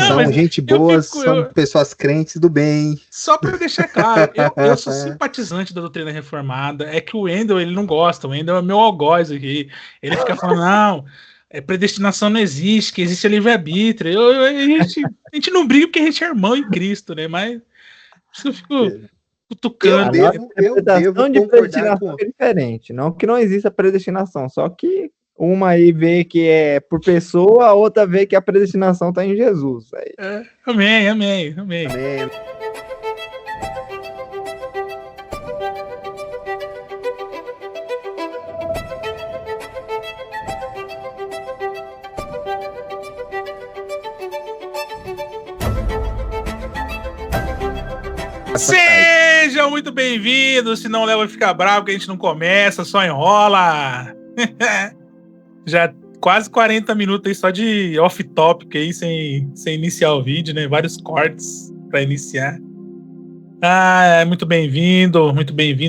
São mas gente boa, são pessoas crentes do bem. Só pra deixar claro, eu sou simpatizante da doutrina reformada. É que o Wendel, ele não gosta. O Wendel é meu algoz aqui. Ele fica falando, não, predestinação não existe, que existe livre-arbítrio. A gente não briga porque a gente é irmão em Cristo, né? Mas eu fico cutucando. Eu devo de concordar predestinação é diferente. Não que não exista predestinação, só que uma aí vê que é por pessoa, a outra vê que a predestinação está em Jesus. Amém. Amém. Sejam muito bem-vindos, senão o Léo vai ficar bravo que a gente não começa, só enrola. Já quase 40 minutos aí só de off-topic aí, sem iniciar o vídeo, né? Vários cortes para iniciar. Muito bem-vindo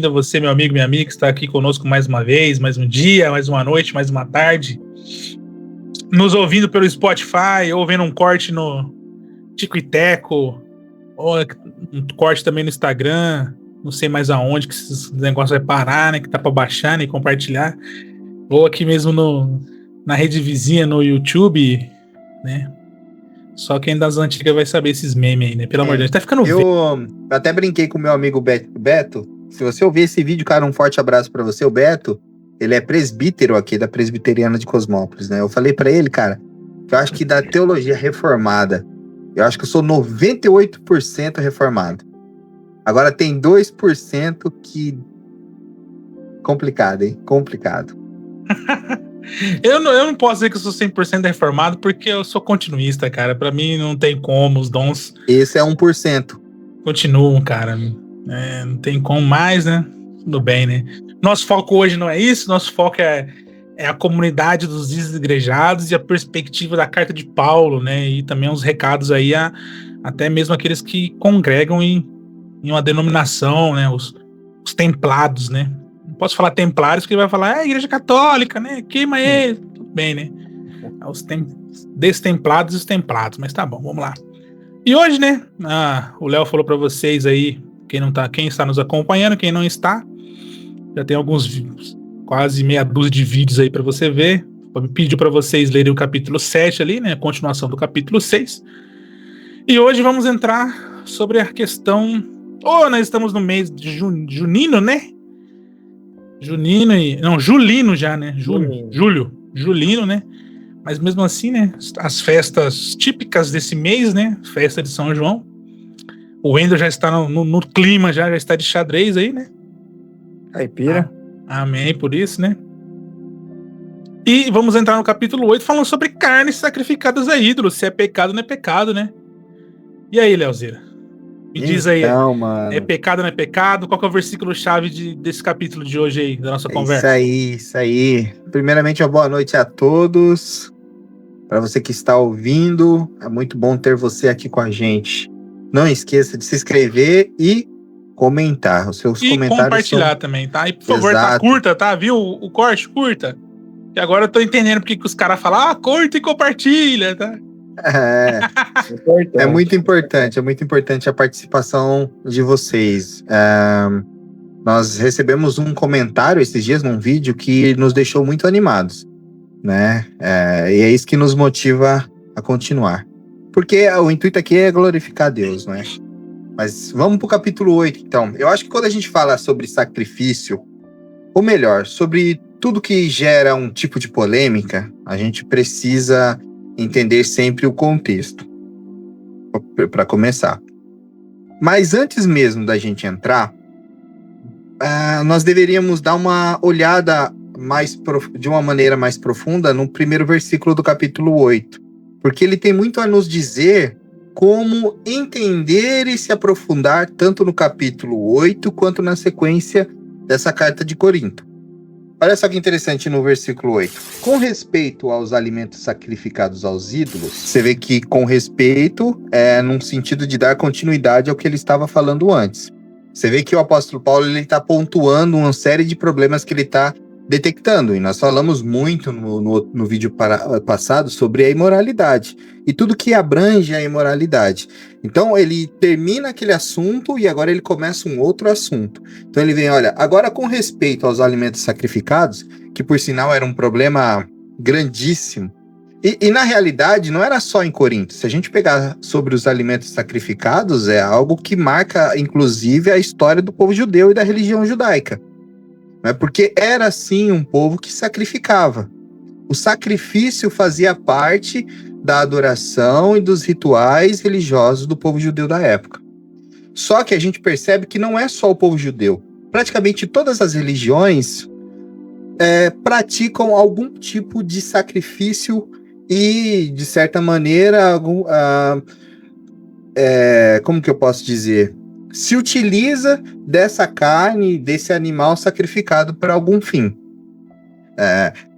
a você, meu amigo, minha amiga, que está aqui conosco mais uma vez, mais um dia, mais uma noite, mais uma tarde. Nos ouvindo pelo Spotify, ou vendo um corte no Tico e Teco, ou um corte também no Instagram, não sei mais aonde que esse negócio vai parar, né? Que tá para baixar, né? E compartilhar. Ou aqui mesmo na rede vizinha, no YouTube, né? Só quem das antigas vai saber esses memes aí, né? Pelo amor de Deus, tá ficando velho. Eu até brinquei com o meu amigo Beto. Se você ouvir esse vídeo, cara, um forte abraço pra você. O Beto, ele é presbítero aqui da Presbiteriana de Cosmópolis, né? Eu falei pra ele, cara, que eu acho que da teologia reformada, eu acho que eu sou 98% reformado. Agora tem 2% que... Complicado, hein? Complicado. Eu não posso dizer que eu sou 100% reformado, porque eu sou continuista, cara. Pra mim não tem como, os dons... Esse é 1%. Continuam, cara. Não tem como mais, né? Tudo bem, né? Nosso foco hoje não é isso, nosso foco é a comunidade dos desigrejados e a perspectiva da carta de Paulo, né? E também uns recados aí até mesmo aqueles que congregam em uma denominação, né? Os templados, né? Não posso falar templários, porque vai falar, igreja católica, né? Queima ele. Tudo bem, né? Os destemplados e os templados, mas tá bom, vamos lá. E hoje, né? O Léo falou para vocês aí, quem está nos acompanhando, quem não está, já tem quase meia dúzia de vídeos aí para você ver. Pediu para vocês lerem o capítulo 7 ali, né? A continuação do capítulo 6. E hoje vamos entrar sobre a questão... nós estamos no mês de junino, né? Julino já, né? Julino, né? Mas mesmo assim, né? As festas típicas desse mês, né? Festa de São João. O Wendel já está no clima, já está de xadrez aí, né? Caipira. Amém, por isso, né? E vamos entrar no capítulo 8 falando sobre carnes sacrificadas a ídolos. Se é pecado ou não é pecado, né? E aí, Leozeira? Me diz aí, mano. É pecado ou não é pecado? Qual que é o versículo-chave desse capítulo de hoje aí, da nossa conversa? Isso aí. Primeiramente, uma boa noite a todos. Para você que está ouvindo, é muito bom ter você aqui com a gente. Não esqueça de se inscrever e comentar. Os seus comentários compartilhar também, tá? E por favor, Exato. Tá curta, tá? Viu o corte? Curta. E agora eu tô entendendo porque que os caras falam, curta e compartilha, tá? É muito importante a participação de vocês. Nós recebemos um comentário esses dias num vídeo que nos deixou muito animados, né? E é isso que nos motiva a continuar. Porque o intuito aqui é glorificar Deus, né? Mas vamos pro capítulo 8, então. Eu acho que quando a gente fala sobre sacrifício, ou melhor, sobre tudo que gera um tipo de polêmica, a gente precisa entender sempre o contexto, para começar. Mas antes mesmo da gente entrar, nós deveríamos dar uma olhada de uma maneira mais profunda no primeiro versículo do capítulo 8, porque ele tem muito a nos dizer como entender e se aprofundar tanto no capítulo 8 quanto na sequência dessa carta de Corinto. Olha só que interessante no versículo 8. Com respeito aos alimentos sacrificados aos ídolos, você vê que com respeito é num sentido de dar continuidade ao que ele estava falando antes. Você vê que o apóstolo Paulo está pontuando uma série de problemas que ele está detectando. E nós falamos muito no vídeo passado sobre a imoralidade e tudo que abrange a imoralidade. Então ele termina aquele assunto e agora ele começa um outro assunto. Então ele vem, olha, agora com respeito aos alimentos sacrificados, que por sinal era um problema grandíssimo. E na realidade não era só em Corinto. Se a gente pegar sobre os alimentos sacrificados, é algo que marca inclusive a história do povo judeu e da religião judaica. Porque era sim um povo que sacrificava. O sacrifício fazia parte da adoração e dos rituais religiosos do povo judeu da época. Só que a gente percebe que não é só o povo judeu. Praticamente todas as religiões praticam algum tipo de sacrifício e, de certa maneira, como que eu posso dizer? Se utiliza dessa carne, desse animal sacrificado para algum fim.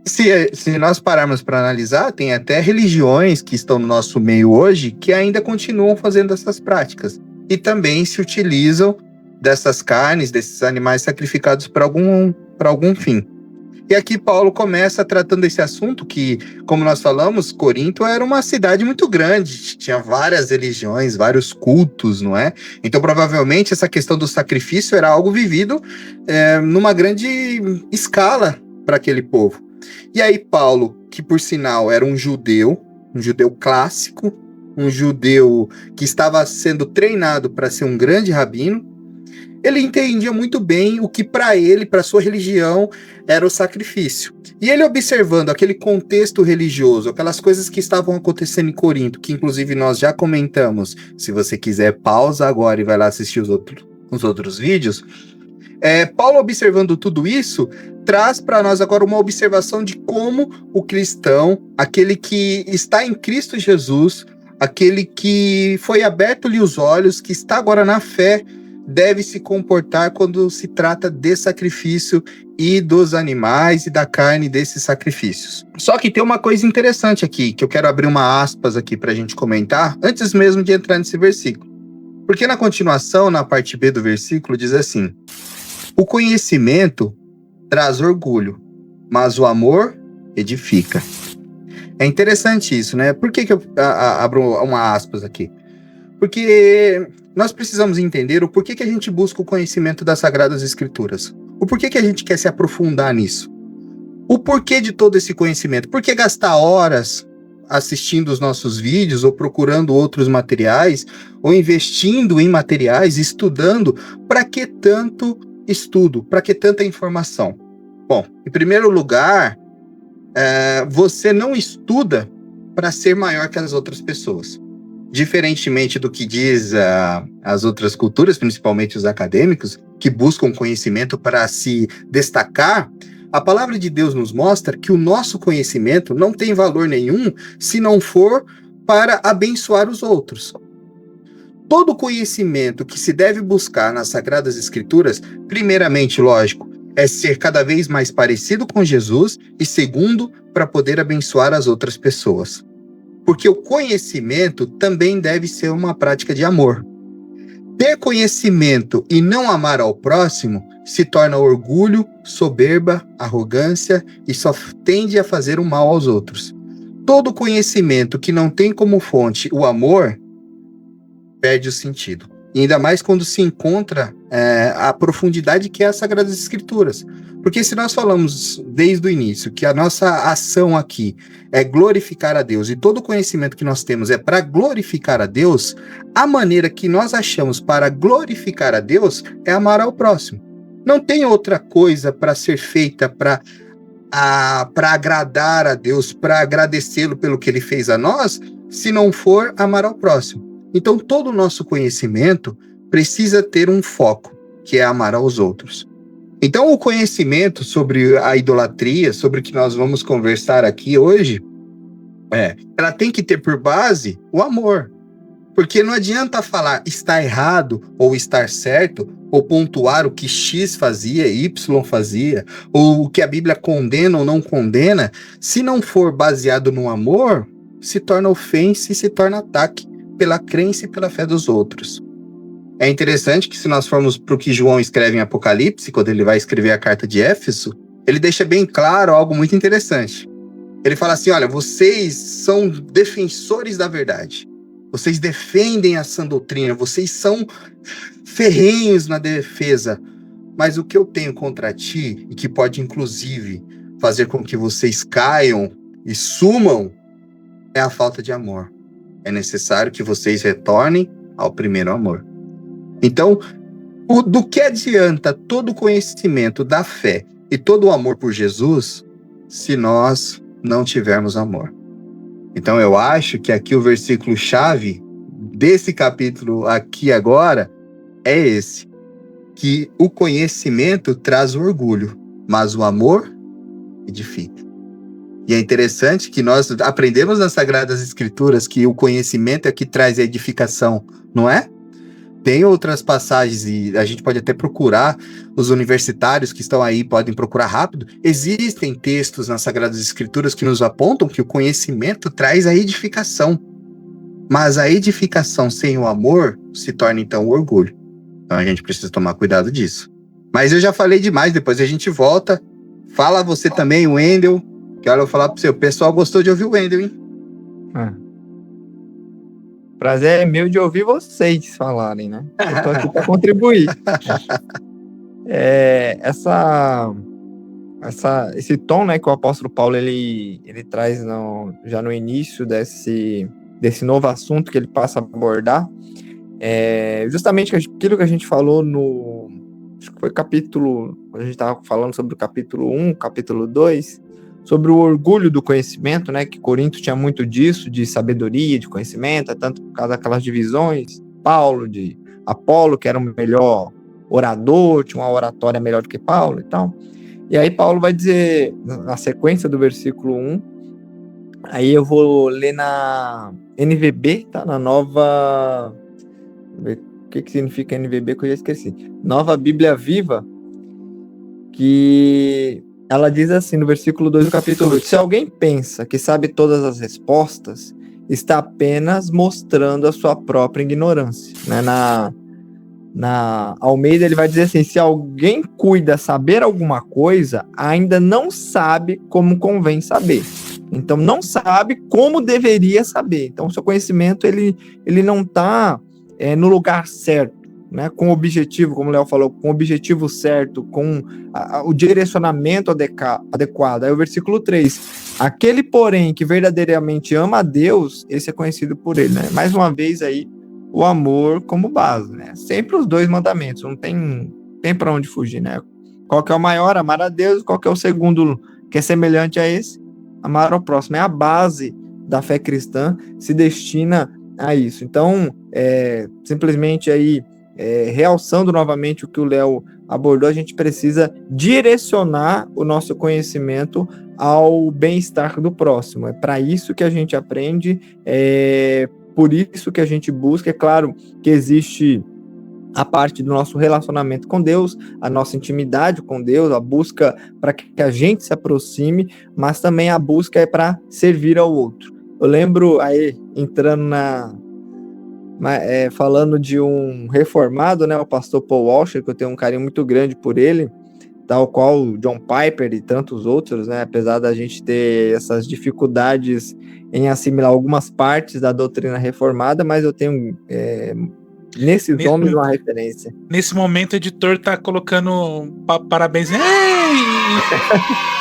Se nós pararmos para analisar, tem até religiões que estão no nosso meio hoje que ainda continuam fazendo essas práticas. E também se utilizam dessas carnes, desses animais sacrificados para algum fim. E aqui Paulo começa tratando esse assunto que, como nós falamos, Corinto era uma cidade muito grande, tinha várias religiões, vários cultos, não é? Então, provavelmente, essa questão do sacrifício era algo vivido numa grande escala para aquele povo. E aí Paulo, que por sinal era um judeu clássico, um judeu que estava sendo treinado para ser um grande rabino, ele entendia muito bem o que para ele, para sua religião, era o sacrifício. E ele observando aquele contexto religioso, aquelas coisas que estavam acontecendo em Corinto, que inclusive nós já comentamos, se você quiser pausa agora e vai lá assistir os outros vídeos, Paulo observando tudo isso, traz para nós agora uma observação de como o cristão, aquele que está em Cristo Jesus, aquele que foi aberto-lhe os olhos, que está agora na fé, deve se comportar quando se trata de sacrifício e dos animais e da carne desses sacrifícios. Só que tem uma coisa interessante aqui, que eu quero abrir uma aspas aqui para a gente comentar, antes mesmo de entrar nesse versículo. Porque na continuação, na parte B do versículo, diz assim: o conhecimento traz orgulho, mas o amor edifica. É interessante isso, né? Por que eu abro uma aspas aqui? Porque nós precisamos entender o porquê que a gente busca o conhecimento das Sagradas Escrituras. O porquê que a gente quer se aprofundar nisso. O porquê de todo esse conhecimento. Por que gastar horas assistindo os nossos vídeos, ou procurando outros materiais, ou investindo em materiais, estudando? Para que tanto estudo? Para que tanta informação? Bom, em primeiro lugar, você não estuda para ser maior que as outras pessoas. Diferentemente do que diz as outras culturas, principalmente os acadêmicos, que buscam conhecimento para se destacar, a palavra de Deus nos mostra que o nosso conhecimento não tem valor nenhum se não for para abençoar os outros. Todo conhecimento que se deve buscar nas Sagradas Escrituras, primeiramente, lógico, é ser cada vez mais parecido com Jesus e, segundo, para poder abençoar as outras pessoas. Porque o conhecimento também deve ser uma prática de amor. Ter conhecimento e não amar ao próximo se torna orgulho, soberba, arrogância e só tende a fazer o mal aos outros. Todo conhecimento que não tem como fonte o amor perde o sentido. E ainda mais quando se encontra a profundidade que é as Sagradas Escrituras. Porque se nós falamos desde o início que a nossa ação aqui é glorificar a Deus, e todo o conhecimento que nós temos é para glorificar a Deus, a maneira que nós achamos para glorificar a Deus é amar ao próximo. Não tem outra coisa para ser feita para agradar a Deus, para agradecê-lo pelo que ele fez a nós, se não for amar ao próximo. Então todo o nosso conhecimento precisa ter um foco, que é amar aos outros. Então, o conhecimento sobre a idolatria, sobre o que nós vamos conversar aqui hoje, ela tem que ter por base o amor. Porque não adianta falar está errado ou estar certo, ou pontuar o que X fazia, Y fazia, ou o que a Bíblia condena ou não condena, se não for baseado no amor, se torna ofensa e se torna ataque pela crença e pela fé dos outros. É interessante que se nós formos para o que João escreve em Apocalipse, quando ele vai escrever a carta de Éfeso, ele deixa bem claro algo muito interessante. Ele fala assim, olha, vocês são defensores da verdade. Vocês defendem a sã doutrina, vocês são ferrenhos na defesa. Mas o que eu tenho contra ti, e que pode inclusive fazer com que vocês caiam e sumam, é a falta de amor. É necessário que vocês retornem ao primeiro amor. Então, do que adianta todo o conhecimento da fé e todo o amor por Jesus se nós não tivermos amor? Então eu acho que aqui o versículo-chave desse capítulo aqui agora é esse, que o conhecimento traz o orgulho, mas o amor edifica. E é interessante que nós aprendemos nas Sagradas Escrituras que o conhecimento é que traz a edificação, não é? Tem outras passagens, e a gente pode até procurar, os universitários que estão aí podem procurar rápido. Existem textos nas Sagradas Escrituras que nos apontam que o conhecimento traz a edificação. Mas a edificação sem o amor se torna então o orgulho. Então a gente precisa tomar cuidado disso. Mas eu já falei demais, depois a gente volta. Fala você também, o Wendel, que olha, eu vou falar pro seu, o pessoal gostou de ouvir o Wendel, hein? Prazer é meu de ouvir vocês falarem, né? Eu tô aqui para contribuir. Esse tom, né, que o apóstolo Paulo ele traz já no início desse novo assunto que ele passa a abordar, justamente aquilo que a gente falou acho que foi capítulo, quando a gente estava falando sobre o capítulo 1, capítulo 2, sobre o orgulho do conhecimento, né, que Corinto tinha muito disso, de sabedoria, de conhecimento, tanto por causa daquelas divisões, Paulo, de Apolo, que era o melhor orador, tinha uma oratória melhor do que Paulo e tal. E aí Paulo vai dizer, na sequência do versículo 1, aí eu vou ler na NVB, tá? Na nova... O que significa NVB que eu já esqueci? Nova Bíblia Viva, que ela diz assim, no versículo 2 do capítulo 8, se alguém pensa que sabe todas as respostas, está apenas mostrando a sua própria ignorância. Né? Na Almeida ele vai dizer assim, se alguém cuida saber alguma coisa, ainda não sabe como convém saber. Então não sabe como deveria saber. Então o seu conhecimento ele não está no lugar certo, né? Com o objetivo, como o Léo falou, com o objetivo certo, com o direcionamento adequado. Aí o versículo 3, aquele porém que verdadeiramente ama a Deus, esse é conhecido por ele, né? Mais uma vez aí, o amor como base, né? Sempre os dois mandamentos, não tem para onde fugir, né? Qual que é o maior? Amar a Deus. Qual que é o segundo, que é semelhante a esse? Amar ao próximo. É a base da fé cristã, se destina a isso. Então, simplesmente aí, realçando novamente o que o Léo abordou, a gente precisa direcionar o nosso conhecimento ao bem-estar do próximo. É para isso que a gente aprende, por isso que a gente busca. É claro que existe a parte do nosso relacionamento com Deus, a nossa intimidade com Deus, a busca para que a gente se aproxime, mas também a busca é para servir ao outro. Eu lembro aí, entrando falando de um reformado, né, o pastor Paul Washer, que eu tenho um carinho muito grande por ele, tal qual o John Piper e tantos outros, né, apesar da gente ter essas dificuldades em assimilar algumas partes da doutrina reformada, mas eu tenho nesses homens uma referência. Nesse momento o editor tá colocando parabéns,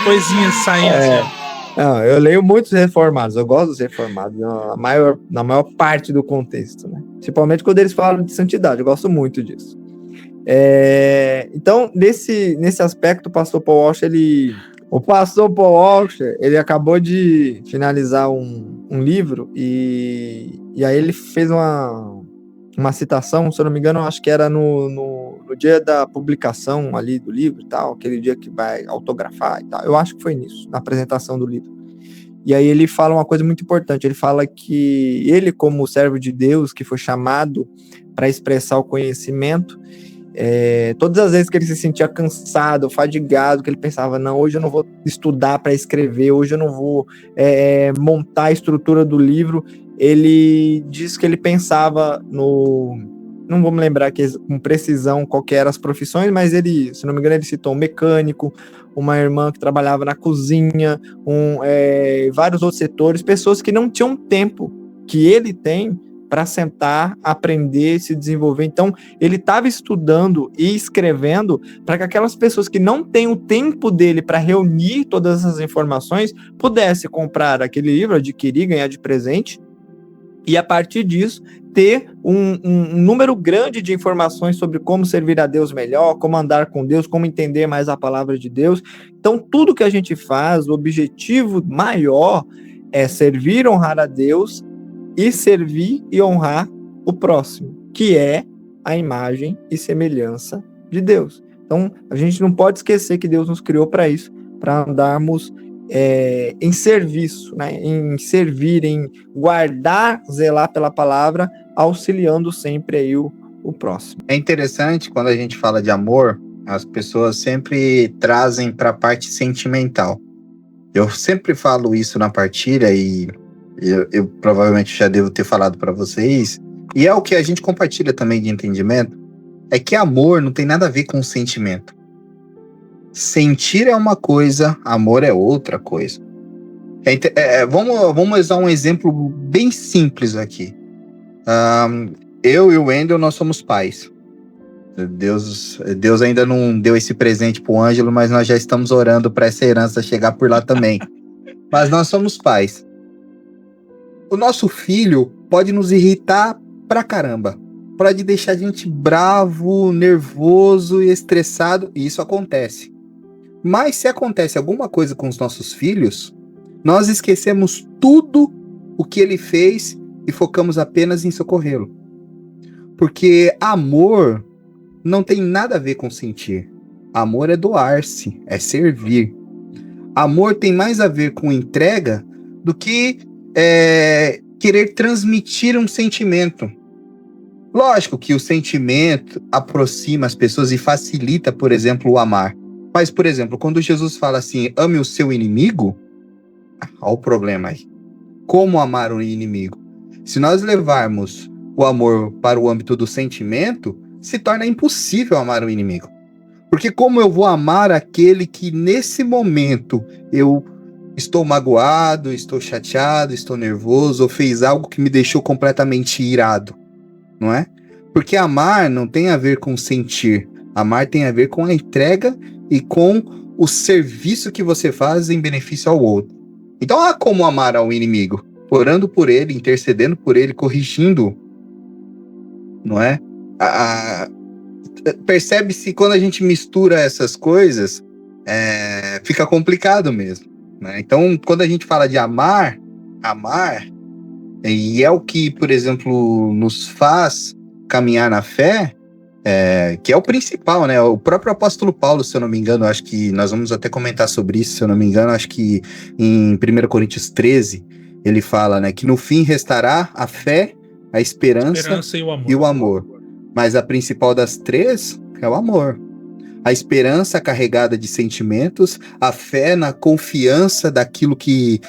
coisinhas saindo assim. Não, eu leio muitos reformados, eu gosto dos reformados, na maior parte do contexto, né? Principalmente quando eles falam de santidade, eu gosto muito disso. Então, nesse aspecto, o pastor Paul Washer, ele acabou de finalizar um livro, e aí ele fez uma citação, se eu não me engano, acho que era no dia da publicação ali do livro e tal, aquele dia que vai autografar e tal, eu acho que foi nisso, na apresentação do livro. E aí ele fala uma coisa muito importante, ele fala que ele, como servo de Deus, que foi chamado para expressar o conhecimento, todas as vezes que ele se sentia cansado, fadigado, que ele pensava, não, hoje eu não vou estudar para escrever, hoje eu não vou montar a estrutura do livro, ele diz que ele pensava não vou me lembrar aqui com precisão qual que eram as profissões, mas ele, se não me engano, ele citou um mecânico, uma irmã que trabalhava na cozinha, vários outros setores, pessoas que não tinham tempo que ele tem para sentar, aprender, se desenvolver. Então, ele estava estudando e escrevendo para que aquelas pessoas que não têm o tempo dele para reunir todas essas informações pudessem comprar aquele livro, adquirir, ganhar de presente, e a partir disso ter um número grande de informações sobre como servir a Deus melhor, como andar com Deus, como entender mais a palavra de Deus. Então, tudo que a gente faz, o objetivo maior é servir, honrar a Deus e servir e honrar o próximo, que é a imagem e semelhança de Deus. Então, a gente não pode esquecer que Deus nos criou para isso, para andarmos em serviço, né? Em servir, em guardar, zelar pela palavra, auxiliando sempre aí o próximo. É interessante quando a gente fala de amor, as pessoas sempre trazem para a parte sentimental. Eu sempre falo isso na partilha e eu provavelmente já devo ter falado para vocês, e é o que a gente compartilha também de entendimento, é que amor não tem nada a ver com sentimento. Sentir é uma coisa, amor é outra coisa. Vamos usar um exemplo bem simples aqui. Eu e o Wendel, nós somos pais. Deus ainda não deu esse presente pro Ângelo, mas nós já estamos orando para essa herança chegar por lá também. Mas nós somos pais. O nosso filho pode nos irritar pra caramba. Pode deixar a gente bravo, nervoso e estressado, e isso acontece. Mas se acontece alguma coisa com os nossos filhos, nós esquecemos tudo o que ele fez e focamos apenas em socorrê-lo. Porque amor não tem nada a ver com sentir. Amor é doar-se, é servir. Amor tem mais a ver com entrega do que querer transmitir um sentimento. Lógico que o sentimento aproxima as pessoas e facilita, por exemplo, o amar. Mas, por exemplo, quando Jesus fala assim, ame o seu inimigo, olha o problema aí. Como amar o inimigo? Se nós levarmos o amor para o âmbito do sentimento, se torna impossível amar o inimigo. Porque como eu vou amar aquele que nesse momento eu estou magoado, estou chateado, estou nervoso, ou fez algo que me deixou completamente irado, não é? Porque amar não tem a ver com sentir. Amar tem a ver com a entrega e com o serviço que você faz em benefício ao outro. Então há como amar ao inimigo, orando por ele, intercedendo por ele, corrigindo, não é? Percebe-se quando a gente mistura essas coisas, fica complicado mesmo, né? Então, quando a gente fala de amar, e é o que, por exemplo, nos faz caminhar na fé, que é o principal, né? O próprio apóstolo Paulo, se eu não me engano, acho que nós vamos até comentar sobre isso, se eu não me engano, acho que em 1 Coríntios 13, ele fala, né, que no fim restará a fé, a esperança e o amor. Mas a principal das três é o amor. A esperança carregada de sentimentos, a fé na confiança daquilo que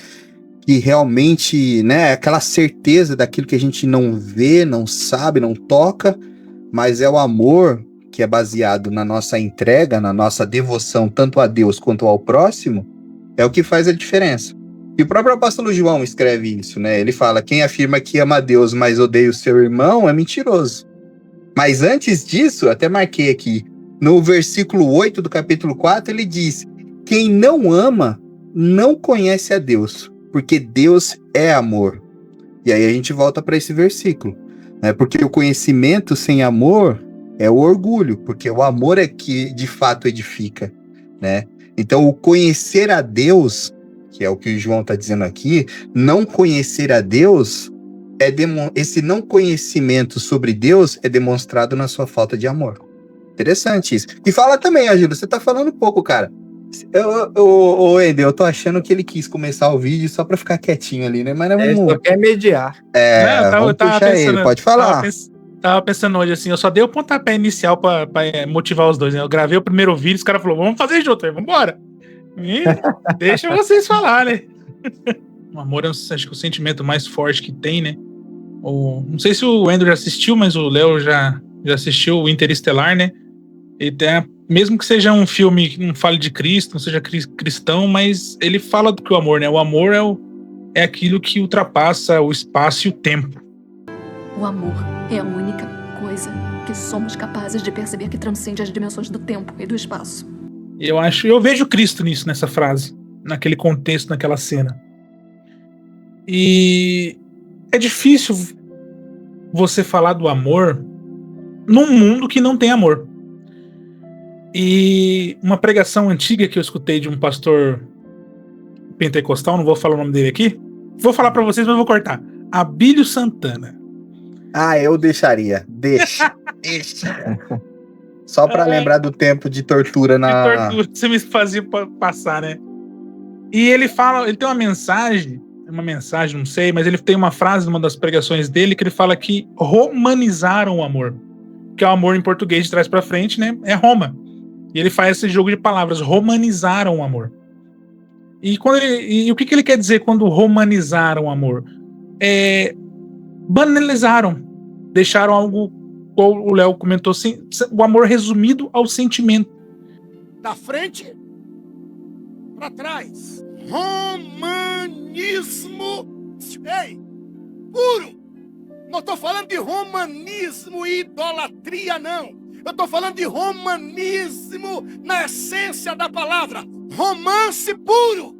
realmente, né, aquela certeza daquilo que a gente não vê, não sabe, não toca, mas é o amor que é baseado na nossa entrega, na nossa devoção tanto a Deus quanto ao próximo, é o que faz a diferença. E o próprio apóstolo João escreve isso, né? Ele fala, quem afirma que ama a Deus, mas odeia o seu irmão, é mentiroso. Mas antes disso, até marquei aqui, no versículo 8 do capítulo 4, ele diz, quem não ama, não conhece a Deus, porque Deus é amor. E aí a gente volta para esse versículo, né? Porque o conhecimento sem amor é o orgulho, porque o amor é que de fato edifica, né? Então o conhecer a Deus, que é o que o João está dizendo aqui, não conhecer a Deus, esse não conhecimento sobre Deus é demonstrado na sua falta de amor. Interessante isso. E fala também, Ângelo, você tá falando pouco, cara. Wendel, eu tô achando que ele quis começar o vídeo só pra ficar quietinho ali, né? Mas vamos... só quer mediar. Vamos puxar ele, pode falar. Tava pensando hoje assim, eu só dei o pontapé inicial pra motivar os dois, né? Eu gravei o primeiro vídeo, os caras falaram, vamos fazer junto, vamos embora. Deixa vocês falarem, né? O amor é, acho que o sentimento mais forte que tem, né? Não sei se o Wendel já assistiu, mas o Léo já Já assistiu o Interestelar, né? Mesmo que seja um filme que não fale de Cristo, não seja cristão, mas ele fala do que o amor, né? O amor é aquilo que ultrapassa o espaço e o tempo. O amor é a única coisa que somos capazes de perceber que transcende as dimensões do tempo e do espaço. Eu vejo Cristo nisso, nessa frase, naquele contexto, naquela cena. E é difícil você falar do amor num mundo que não tem amor. E uma pregação antiga que eu escutei de um pastor pentecostal, não vou falar o nome dele aqui, vou falar pra vocês, mas vou cortar. Abílio Santana. Eu deixaria. Deixa. Só pra lembrar do tempo de tortura na... De tortura que você me fazia passar, né? E ele fala, ele tem uma mensagem, não sei, mas ele tem uma frase numa das pregações dele que ele fala que romanizaram o amor. Que é o amor em português de trás pra frente, né? É Roma. E ele faz esse jogo de palavras, romanizaram o amor. E o que ele quer dizer quando romanizaram o amor? Banalizaram. Deixaram algo, como o Léo comentou assim, o amor resumido ao sentimento. Da frente para trás. Romanismo. Ei, puro. Não estou falando de romanismo e idolatria, não. Eu estou falando de romanismo na essência da palavra. Romance puro.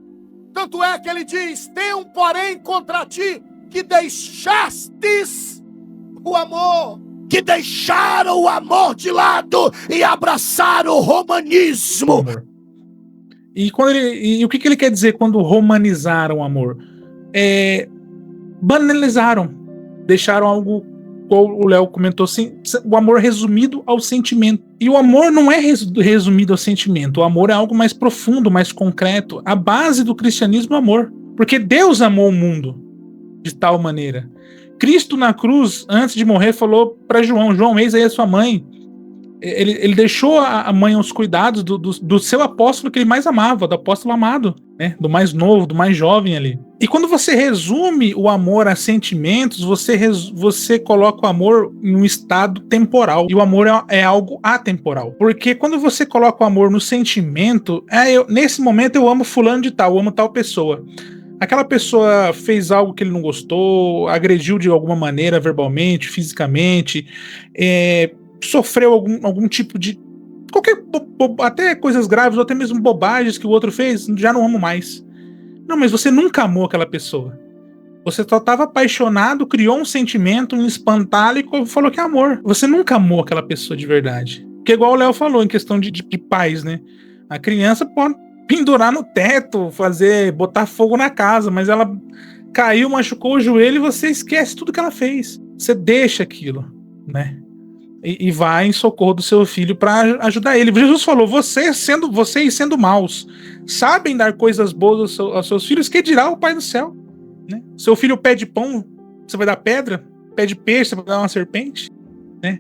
Tanto é que ele diz: tenho, porém, contra ti que deixastes o amor. Que deixaram o amor de lado e abraçaram o romanismo. E o que ele quer dizer quando romanizaram o amor? Banalizaram. Deixaram algo, como o Léo comentou assim, o amor resumido ao sentimento. E o amor não é resumido ao sentimento. O amor é algo mais profundo, mais concreto. A base do cristianismo é o amor. Porque Deus amou o mundo de tal maneira. Cristo na cruz, antes de morrer, falou para João, eis aí a sua mãe. Ele deixou a mãe aos cuidados do seu apóstolo que ele mais amava, do apóstolo amado, né? Do mais novo, do mais jovem ali. E quando você resume o amor a sentimentos, você coloca o amor em um estado temporal. E o amor é algo atemporal. Porque quando você coloca o amor no sentimento, nesse momento eu amo fulano de tal, eu amo tal pessoa. Aquela pessoa fez algo que ele não gostou, agrediu de alguma maneira, verbalmente, fisicamente, sofreu algum tipo de... até coisas graves, ou até mesmo bobagens que o outro fez, já não amo mais. Não, mas você nunca amou aquela pessoa. Você só estava apaixonado, criou um sentimento, um espantalho e falou que é amor. Você nunca amou aquela pessoa de verdade. Porque igual o Léo falou, em questão de pais, né? A criança pode pendurar no teto, botar fogo na casa, mas ela caiu, machucou o joelho e você esquece tudo que ela fez. Você deixa aquilo, né? E vai em socorro do seu filho para ajudar ele. Jesus falou: vocês sendo maus, sabem dar coisas boas aos seus filhos, que dirá o Pai do céu, né? Seu filho pede pão, você vai dar pedra? Pede peixe, você vai dar uma serpente, né?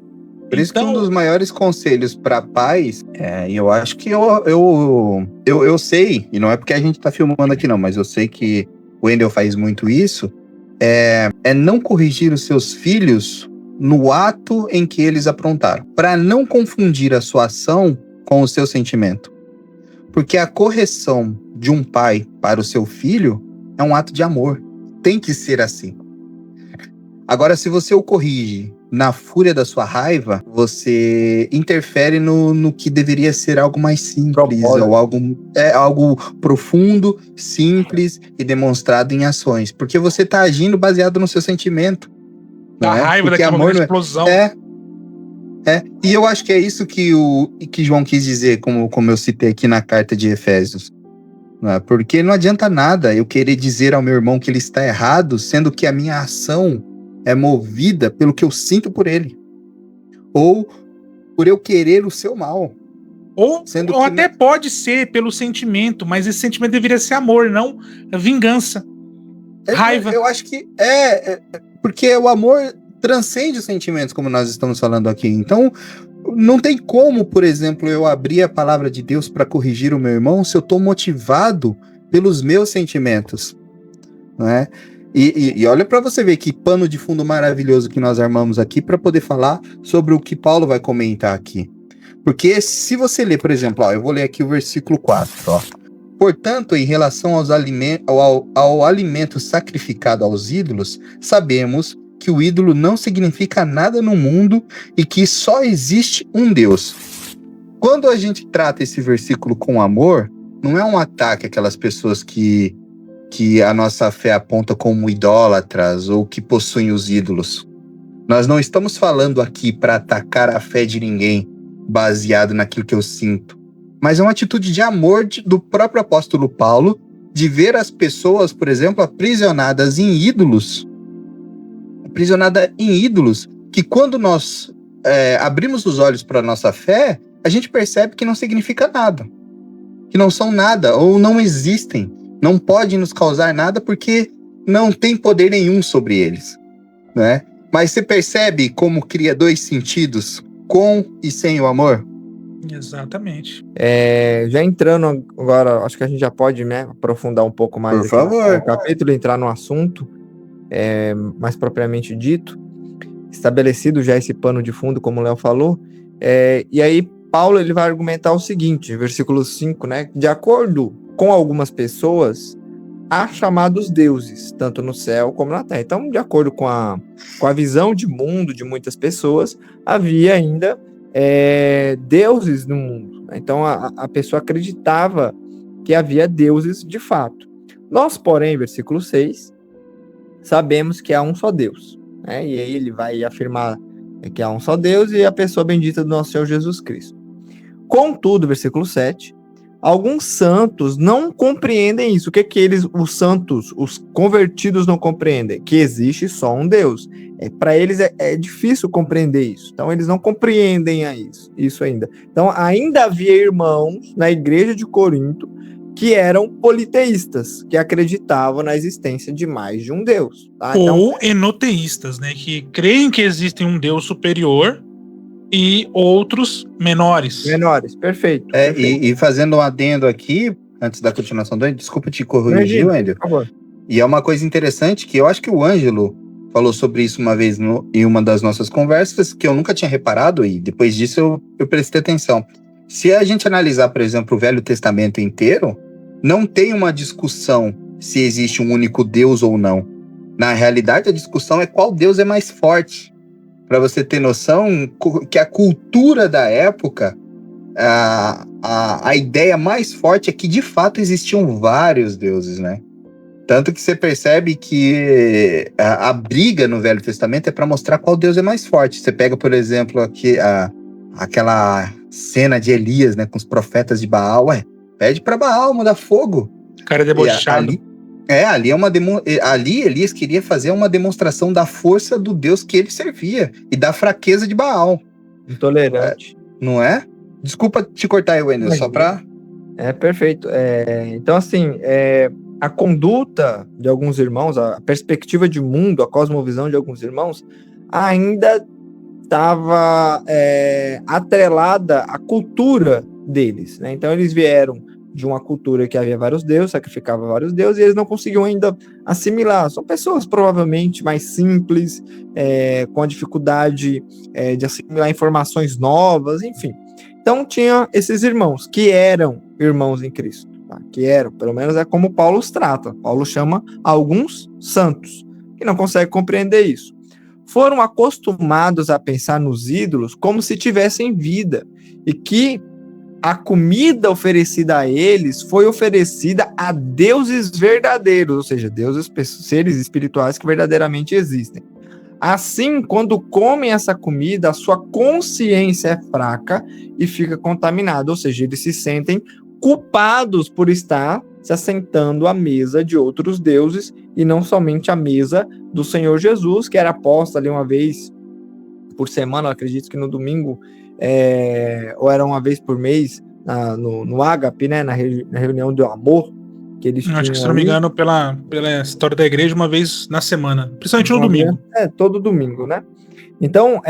Por isso que um dos maiores conselhos para pais, e eu acho que eu sei, e não é porque a gente tá filmando aqui não, mas eu sei que o Wendel faz muito isso, é não corrigir os seus filhos no ato em que eles aprontaram, para não confundir a sua ação com o seu sentimento. Porque a correção de um pai para o seu filho é um ato de amor. Tem que ser assim. Agora, se você o corrige na fúria da sua raiva, você interfere no que deveria ser algo mais simples, ou algo profundo, simples e demonstrado em ações. Porque você está agindo baseado no seu sentimento. Da raiva, daquela explosão. E eu acho que é isso que João quis dizer, como eu citei aqui na carta de Efésios. Porque não adianta nada eu querer dizer ao meu irmão que ele está errado, sendo que a minha ação é movida pelo que eu sinto por ele. Ou por eu querer o seu mal. Ou até pode ser pelo sentimento, mas esse sentimento deveria ser amor, não vingança. Raiva. Eu acho que porque o amor transcende os sentimentos, como nós estamos falando aqui. Então, não tem como, por exemplo, eu abrir a palavra de Deus para corrigir o meu irmão se eu estou motivado pelos meus sentimentos, não é? E olha para você ver que pano de fundo maravilhoso que nós armamos aqui para poder falar sobre o que Paulo vai comentar aqui. Porque se você ler, por exemplo, eu vou ler aqui o versículo 4, ó. Portanto, em relação ao alimento sacrificado aos ídolos, sabemos que o ídolo não significa nada no mundo e que só existe um Deus. Quando a gente trata esse versículo com amor, não é um ataque àquelas pessoas que a nossa fé aponta como idólatras ou que possuem os ídolos. Nós não estamos falando aqui para atacar a fé de ninguém baseado naquilo que eu sinto, mas é uma atitude de amor do próprio apóstolo Paulo de ver as pessoas, por exemplo, aprisionadas em ídolos, que quando nós abrimos os olhos para a nossa fé, a gente percebe que não significa nada, que não são nada ou não existem, não podem nos causar nada porque não tem poder nenhum sobre eles, né? Mas você percebe como cria dois sentidos, com e sem o amor? Exatamente. Já entrando agora, acho que a gente já pode, né, aprofundar um pouco mais Por favor. no capítulo, entrar no assunto mais propriamente dito, estabelecido já esse pano de fundo, como o Léo falou, e aí Paulo ele vai argumentar o seguinte, versículo 5, né, de acordo com algumas pessoas, há chamados deuses, tanto no céu como na terra. Então, de acordo com a visão de mundo de muitas pessoas, havia ainda deuses no mundo. Então, a pessoa acreditava que havia deuses de fato. Nós, porém, versículo 6, sabemos que há um só Deus, né? E aí ele vai afirmar que há um só Deus e a pessoa bendita do nosso Senhor Jesus Cristo. Contudo, versículo 7, alguns santos não compreendem isso. O que os santos, os convertidos não compreendem? Que existe só um Deus. Para eles é difícil compreender isso. Então, eles não compreendem isso ainda. Então, ainda havia irmãos na igreja de Corinto que eram politeístas, que acreditavam na existência de mais de um Deus. Tá? Então, ou enoteístas, né? Que creem que existe um Deus superior e outros menores. Perfeito. E fazendo um adendo aqui, antes da continuação do Ângelo, desculpa te corrigir, Wendel. Por favor. E é uma coisa interessante que eu acho que o Ângelo falou sobre isso uma vez em uma das nossas conversas, que eu nunca tinha reparado, e depois disso eu prestei atenção. Se a gente analisar, por exemplo, o Velho Testamento inteiro, não tem uma discussão se existe um único Deus ou não. Na realidade, a discussão é qual Deus é mais forte. Para você ter noção que a cultura da época, a ideia mais forte é que de fato existiam vários deuses, né? Tanto que você percebe que a briga no Velho Testamento é para mostrar qual Deus é mais forte. Você pega, por exemplo, aqui aquela cena de Elias, né, com os profetas de Baal. Pede para Baal mandar fogo. O cara é debochado. Ali Elias queria fazer uma demonstração da força do Deus que ele servia e da fraqueza de Baal. Intolerante. Não é? Desculpa te cortar aí, Wendel, só pra... Perfeito. Então, assim, a conduta de alguns irmãos, a perspectiva de mundo, a cosmovisão de alguns irmãos, ainda estava atrelada à cultura deles, né? Então, eles vieram de uma cultura que havia vários deuses, sacrificava vários deuses, e eles não conseguiam ainda assimilar. São pessoas provavelmente mais simples, com a dificuldade de assimilar informações novas, enfim. Então tinha esses irmãos, que eram irmãos em Cristo, tá? Que eram, pelo menos é como Paulo os trata. Paulo chama alguns santos, que não conseguem compreender isso. Foram acostumados a pensar nos ídolos como se tivessem vida, e que a comida oferecida a eles foi oferecida a deuses verdadeiros, ou seja, seres espirituais que verdadeiramente existem. Assim, quando comem essa comida, a sua consciência é fraca e fica contaminada, ou seja, eles se sentem culpados por estar se assentando à mesa de outros deuses e não somente à mesa do Senhor Jesus, que era posta ali uma vez por semana, eu acredito que no domingo, ou era uma vez por mês, no Ágape, né, na reunião do amor, que eles tinham. Acho que, se não me engano, pela história da igreja, uma vez na semana, principalmente no domingo. Todo domingo, né? Então,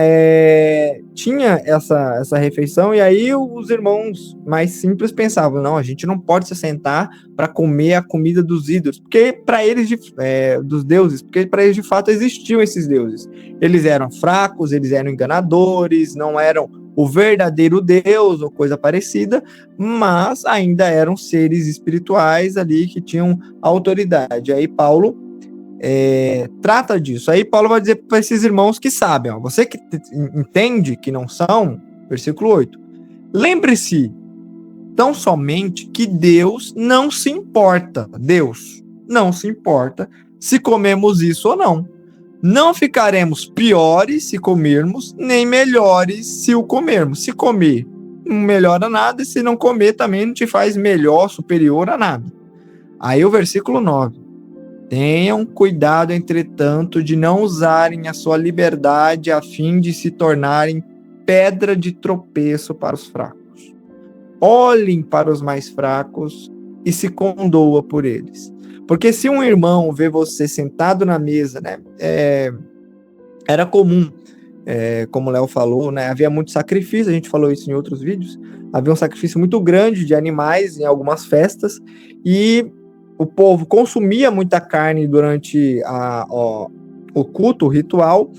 tinha essa refeição, e aí os irmãos mais simples pensavam, não, a gente não pode se sentar para comer a comida dos ídolos, porque para eles, dos deuses, porque para eles de fato existiam esses deuses. Eles eram fracos, eles eram enganadores, não eram o verdadeiro Deus ou coisa parecida, mas ainda eram seres espirituais ali que tinham autoridade. Aí Paulo trata disso. Aí Paulo vai dizer para esses irmãos que sabem, ó, você que entende que não são, versículo 8, lembre-se tão somente que Deus não se importa se comemos isso ou não. Não ficaremos piores se comermos, nem melhores se o comermos. Se comer, não melhora nada, e se não comer também não te faz melhor, superior a nada. Aí o versículo 9, tenham cuidado, entretanto, de não usarem a sua liberdade a fim de se tornarem pedra de tropeço para os fracos. Olhem para os mais fracos e se condoa por eles. Porque se um irmão vê você sentado na mesa, né, era comum, como o Léo falou, né, havia muito sacrifício, a gente falou isso em outros vídeos, havia um sacrifício muito grande de animais em algumas festas, e o povo consumia muita carne durante o culto, o ritual,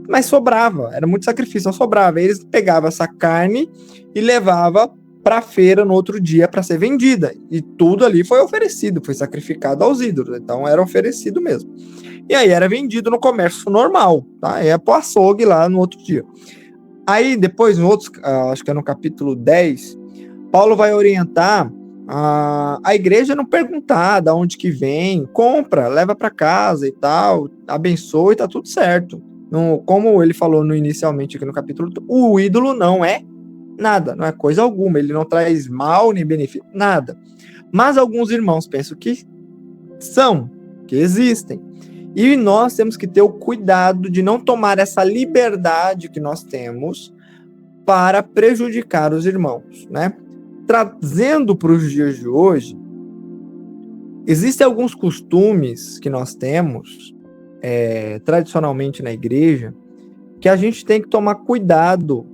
mas sobrava, era muito sacrifício, não sobrava. Eles pegavam essa carne e levavam para a feira no outro dia para ser vendida. E tudo ali foi oferecido, foi sacrificado aos ídolos, então era oferecido mesmo. E aí era vendido no comércio normal, tá? Ia pro açougue lá no outro dia. Aí depois, acho que é no capítulo 10, Paulo vai orientar a igreja não perguntar de onde que vem, compra, leva para casa e tal, abençoa e tá tudo certo. Como ele falou inicialmente aqui no capítulo, o ídolo não é nada, não é coisa alguma, ele não traz mal nem benefício, nada. Mas alguns irmãos pensam que existem. E nós temos que ter o cuidado de não tomar essa liberdade que nós temos para prejudicar os irmãos, né? Trazendo para os dias de hoje, existem alguns costumes que nós temos, tradicionalmente na igreja, que a gente tem que tomar cuidado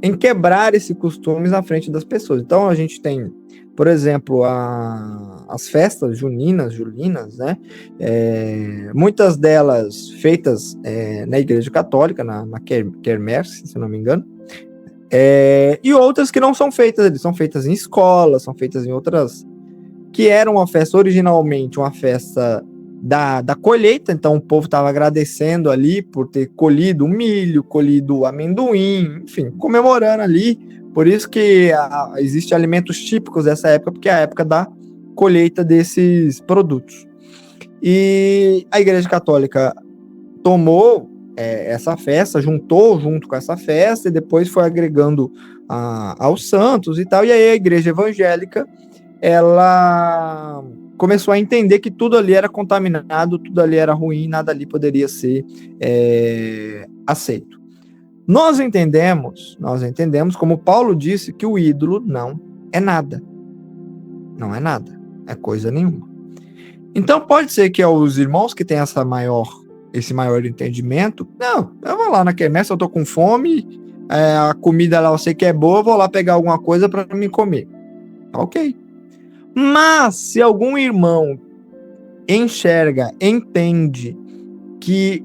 em quebrar esses costumes na frente das pessoas. Então a gente tem, por exemplo, as festas julinas, né? Muitas delas feitas na igreja católica, na quermesse, se não me engano, e outras que não são feitas, são feitas em escolas, são feitas em outras, que era uma festa originalmente, uma festa da colheita, então o povo estava agradecendo ali por ter colhido o milho, colhido o amendoim, enfim, comemorando ali. Por isso que existem alimentos típicos dessa época, porque é a época da colheita desses produtos. E a Igreja Católica tomou essa festa, juntou junto com essa festa, e depois foi agregando aos santos e tal, e aí a Igreja Evangélica, ela começou a entender que tudo ali era contaminado, tudo ali era ruim, nada ali poderia ser aceito. Nós entendemos, como Paulo disse, que o ídolo não é nada. Não é nada, é coisa nenhuma. Então pode ser que os irmãos que têm esse maior entendimento, não, eu vou lá na quermesse, eu tô com fome, a comida lá eu sei que é boa, eu vou lá pegar alguma coisa para me comer. Ok. Mas se algum irmão entende que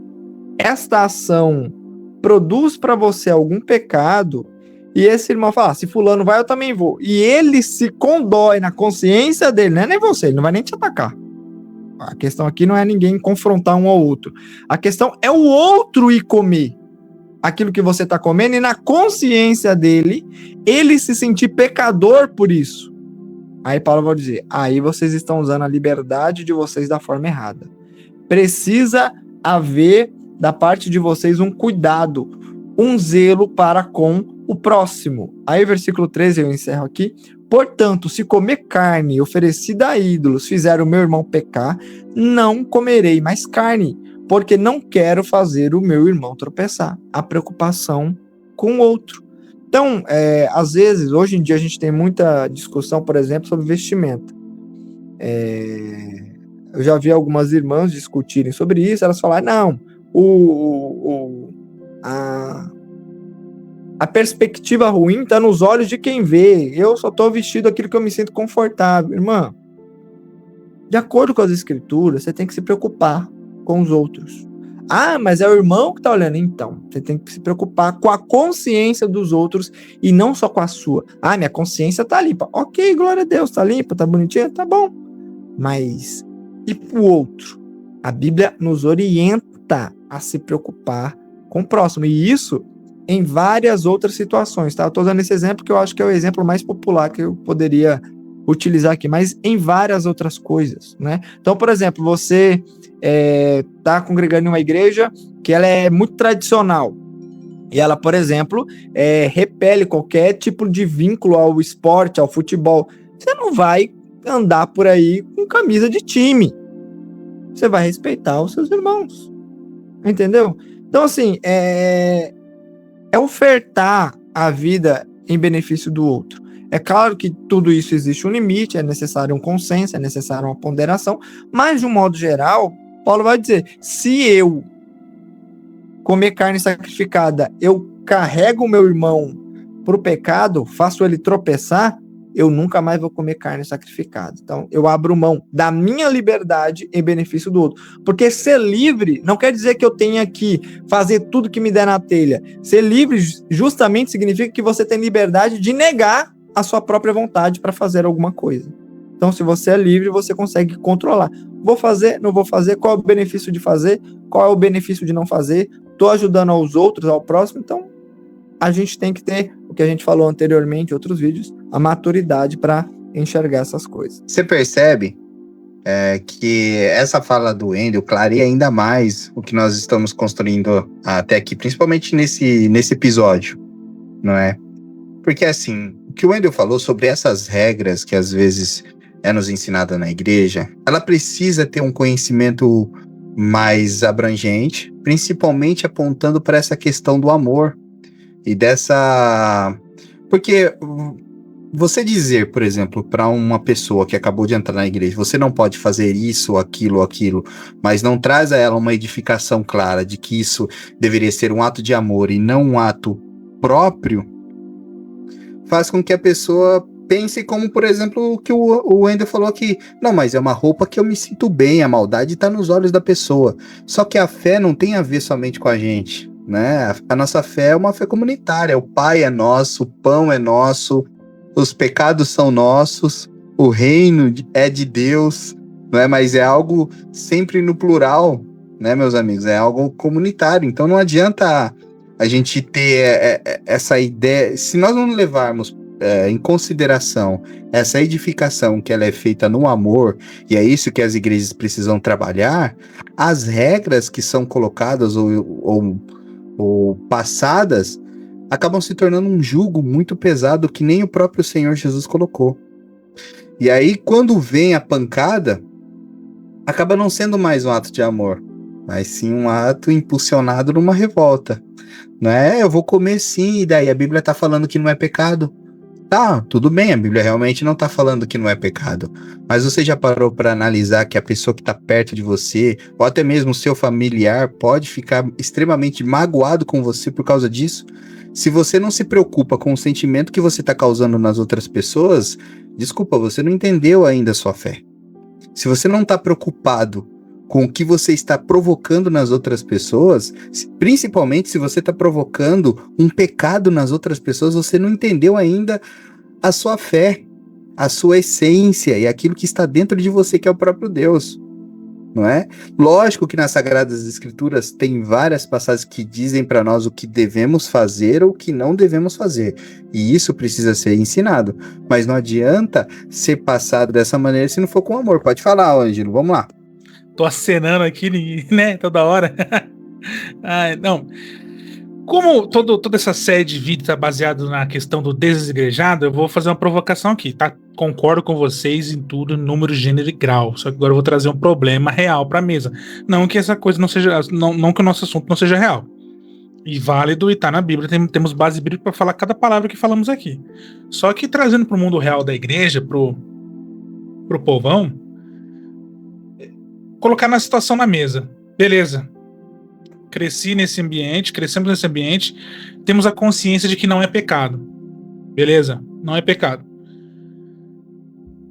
esta ação produz para você algum pecado, e esse irmão fala, se fulano vai, eu também vou, e ele se condói na consciência dele, não é nem você, ele não vai nem te atacar. A questão aqui não é ninguém confrontar um ao outro. A questão é o outro ir comer aquilo que você está comendo, e na consciência dele, ele se sentir pecador por isso. Aí Paulo vai dizer, aí vocês estão usando a liberdade de vocês da forma errada. Precisa haver da parte de vocês um cuidado, um zelo para com o próximo. Aí versículo 13, eu encerro aqui. Portanto, se comer carne oferecida a ídolos fizer o meu irmão pecar, não comerei mais carne, porque não quero fazer o meu irmão tropeçar. A preocupação com o outro. Então, às vezes, hoje em dia a gente tem muita discussão, por exemplo, sobre vestimenta. Eu já vi algumas irmãs discutirem sobre isso, elas falaram, não, a perspectiva ruim está nos olhos de quem vê, eu só estou vestido aquilo que eu me sinto confortável. Irmã, de acordo com as escrituras, você tem que se preocupar com os outros. Ah, mas é o irmão que está olhando. Então, você tem que se preocupar com a consciência dos outros e não só com a sua. Ah, minha consciência está limpa. Ok, glória a Deus, está limpa, está bonitinha, tá bom. Mas, e pro outro? A Bíblia nos orienta a se preocupar com o próximo. E isso em várias outras situações, tá? Eu tô dando esse exemplo que eu acho que é o exemplo mais popular que eu poderia utilizar aqui, mas em várias outras coisas, né? Então, por exemplo, você tá congregando em uma igreja que ela é muito tradicional e ela, por exemplo, repele qualquer tipo de vínculo ao esporte, ao futebol. Você não vai andar por aí com camisa de time. Você vai respeitar os seus irmãos. Entendeu? Então, assim, é ofertar a vida em benefício do outro. É claro que tudo isso existe um limite, é necessário um consenso, é necessário uma ponderação, mas, de um modo geral, Paulo vai dizer, se eu comer carne sacrificada, eu carrego o meu irmão para o pecado, faço ele tropeçar, eu nunca mais vou comer carne sacrificada. Então, eu abro mão da minha liberdade em benefício do outro. Porque ser livre não quer dizer que eu tenha que fazer tudo que me der na telha. Ser livre justamente significa que você tem liberdade de negar a sua própria vontade para fazer alguma coisa. Então, se você é livre, você consegue controlar. Vou fazer, não vou fazer, qual é o benefício de fazer, qual é o benefício de não fazer, estou ajudando aos outros, ao próximo, então a gente tem que ter, o que a gente falou anteriormente em outros vídeos, a maturidade para enxergar essas coisas. Você percebe que essa fala do Wendel clareia ainda mais o que nós estamos construindo até aqui, principalmente nesse episódio, não é? Porque assim, o que o Wendel falou sobre essas regras que às vezes é nos ensinada na igreja, ela precisa ter um conhecimento mais abrangente, principalmente apontando para essa questão do amor e dessa... Porque você dizer, por exemplo, para uma pessoa que acabou de entrar na igreja, você não pode fazer isso, aquilo, mas não traz a ela uma edificação clara de que isso deveria ser um ato de amor e não um ato próprio, faz com que a pessoa pense como, por exemplo, o que o Wendel falou aqui. Não, mas é uma roupa que eu me sinto bem, a maldade está nos olhos da pessoa. Só que a fé não tem a ver somente com a gente, né? A nossa fé é uma fé comunitária. O Pai é nosso, o pão é nosso, os pecados são nossos, o reino é de Deus, não é? Mas é algo sempre no plural, né, meus amigos? É algo comunitário. Então não adianta a gente ter essa ideia. Se nós não levarmos em consideração essa edificação que ela é feita no amor, e é isso que as igrejas precisam trabalhar, as regras que são colocadas ou passadas acabam se tornando um jugo muito pesado que nem o próprio Senhor Jesus colocou. E aí, quando vem a pancada, acaba não sendo mais um ato de amor, mas sim um ato impulsionado numa revolta. Não é, eu vou comer sim, e daí a Bíblia está falando que não é pecado. Tá, tudo bem, a Bíblia realmente não está falando que não é pecado, mas você já parou para analisar que a pessoa que está perto de você, ou até mesmo o seu familiar, pode ficar extremamente magoado com você por causa disso? Se você não se preocupa com o sentimento que você está causando nas outras pessoas, desculpa, você não entendeu ainda a sua fé. Se você não está preocupado com o que você está provocando nas outras pessoas, principalmente se você está provocando um pecado nas outras pessoas, você não entendeu ainda a sua fé, a sua essência e aquilo que está dentro de você, que é o próprio Deus, não é? Lógico que nas Sagradas Escrituras tem várias passagens que dizem para nós o que devemos fazer ou o que não devemos fazer, e isso precisa ser ensinado, mas não adianta ser passado dessa maneira se não for com amor. Pode falar, Ângelo, vamos lá. Tô acenando aqui, né, toda hora. Não. Como toda essa série de vídeos tá baseado na questão do desigrejado, eu vou fazer uma provocação aqui, tá? Concordo com vocês em tudo, número, gênero e grau. Só que agora eu vou trazer um problema real pra mesa. Não que essa coisa não seja... Não que o nosso assunto não seja real. E válido, e tá na Bíblia, temos base bíblica pra falar cada palavra que falamos aqui. Só que trazendo pro mundo real da igreja, pro povão, colocar na situação na mesa. Beleza. Crescemos nesse ambiente, temos a consciência de que não é pecado. Beleza? Não é pecado.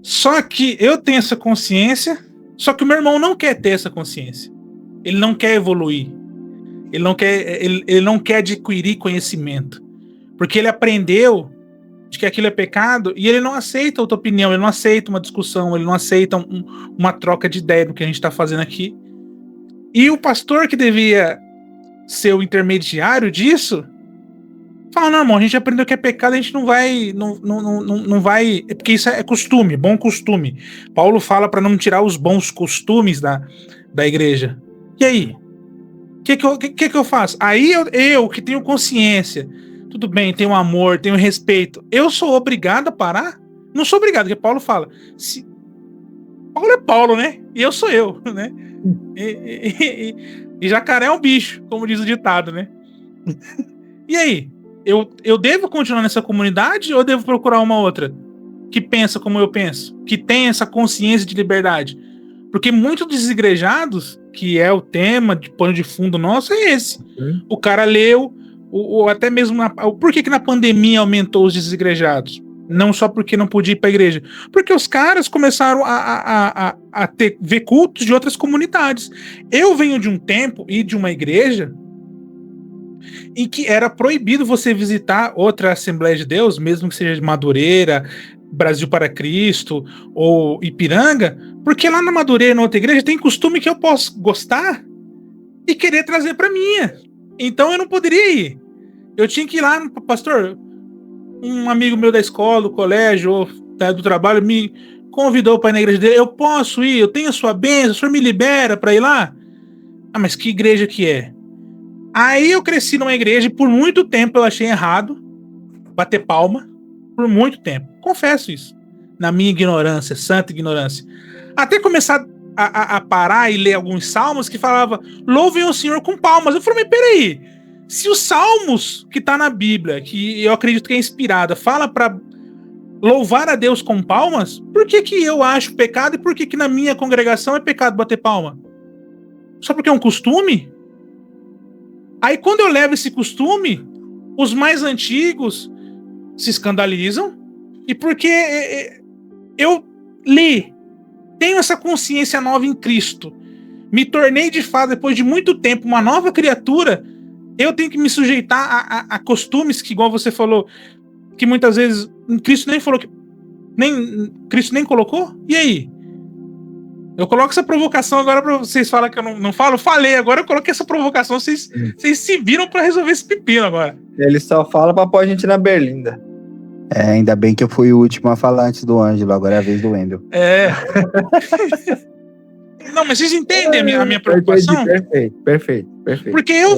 Só que eu tenho essa consciência, só que o meu irmão não quer ter essa consciência. Ele não quer evoluir. Ele não quer adquirir conhecimento. Porque ele aprendeu de que aquilo é pecado e ele não aceita outra opinião, ele não aceita uma discussão, ele não aceita uma troca de ideia do que a gente está fazendo aqui. E o pastor que devia ser o intermediário disso, fala, não, irmão, a gente aprendeu que é pecado, a gente não vai, é porque isso é costume, bom costume. Paulo fala para não tirar os bons costumes da igreja. E aí? O que eu faço? Aí eu que tenho consciência, tudo bem, tenho amor, tenho respeito, eu sou obrigado a parar? Não sou obrigado, porque Paulo fala, Paulo é Paulo, né? E eu sou eu, né? E jacaré é um bicho, como diz o ditado, né? E aí? Eu devo continuar nessa comunidade ou devo procurar uma outra que pensa como eu penso, que tem essa consciência de liberdade? Porque muitos desigrejados, que é o tema de pano de fundo nosso, é esse. O cara leu, ou até mesmo por que na pandemia aumentou os desigrejados? Não só porque não podia ir para a igreja, porque os caras começaram a ver cultos de outras comunidades. Eu venho de um tempo e de uma igreja em que era proibido você visitar outra Assembleia de Deus, mesmo que seja de Madureira, Brasil para Cristo ou Ipiranga, porque lá na Madureira, na outra igreja, tem costume que eu posso gostar e querer trazer para minha. Então eu não poderia ir. Eu tinha que ir lá, pastor, um amigo meu da escola, do colégio, ou do trabalho, me convidou para ir na igreja dele. Eu posso ir, eu tenho a sua bênção, o senhor me libera para ir lá? Ah, mas que igreja que é? Aí eu cresci numa igreja e por muito tempo eu achei errado bater palma, por muito tempo. Confesso isso. Na minha ignorância, santa ignorância. Até começar a parar e ler alguns salmos que falava, louvem o Senhor com palmas. Eu falei, mas peraí, se os salmos que tá na Bíblia, que eu acredito que é inspirada, fala para louvar a Deus com palmas, por que eu acho pecado e por que na minha congregação é pecado bater palma? Só porque é um costume? Aí quando eu levo esse costume, os mais antigos se escandalizam, e porque eu tenho essa consciência nova em Cristo, me tornei de fato, depois de muito tempo, uma nova criatura, eu tenho que me sujeitar a costumes que, igual você falou, que muitas vezes Cristo nem falou, Cristo nem colocou? E aí? Eu coloco essa provocação agora pra vocês falarem que eu não falo. Falei, agora eu coloquei essa provocação. Vocês se viram pra resolver esse pepino agora. Ele só fala pra pôr a gente na berlinda. Ainda bem que eu fui o último a falar antes do Ângelo. Agora é a vez do Wendel. Não, mas vocês entendem a minha preocupação? Perfeito. Porque eu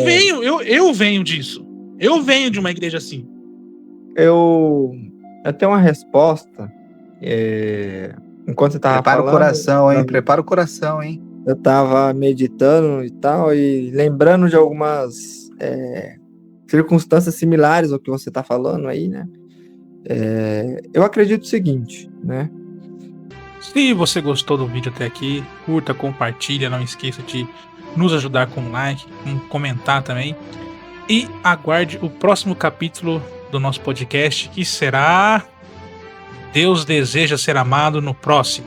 venho disso. Eu venho de uma igreja assim. Eu tenho uma resposta. Enquanto você tava Prepara falando... Prepara o coração, hein? Eu tava meditando e tal, e lembrando de algumas circunstâncias similares ao que você tá falando aí, né? Eu acredito o seguinte, né? Se você gostou do vídeo até aqui, curta, compartilha, não esqueça de nos ajudar com um like, um comentar também. E aguarde o próximo capítulo do nosso podcast, que será... Deus deseja ser amado no próximo.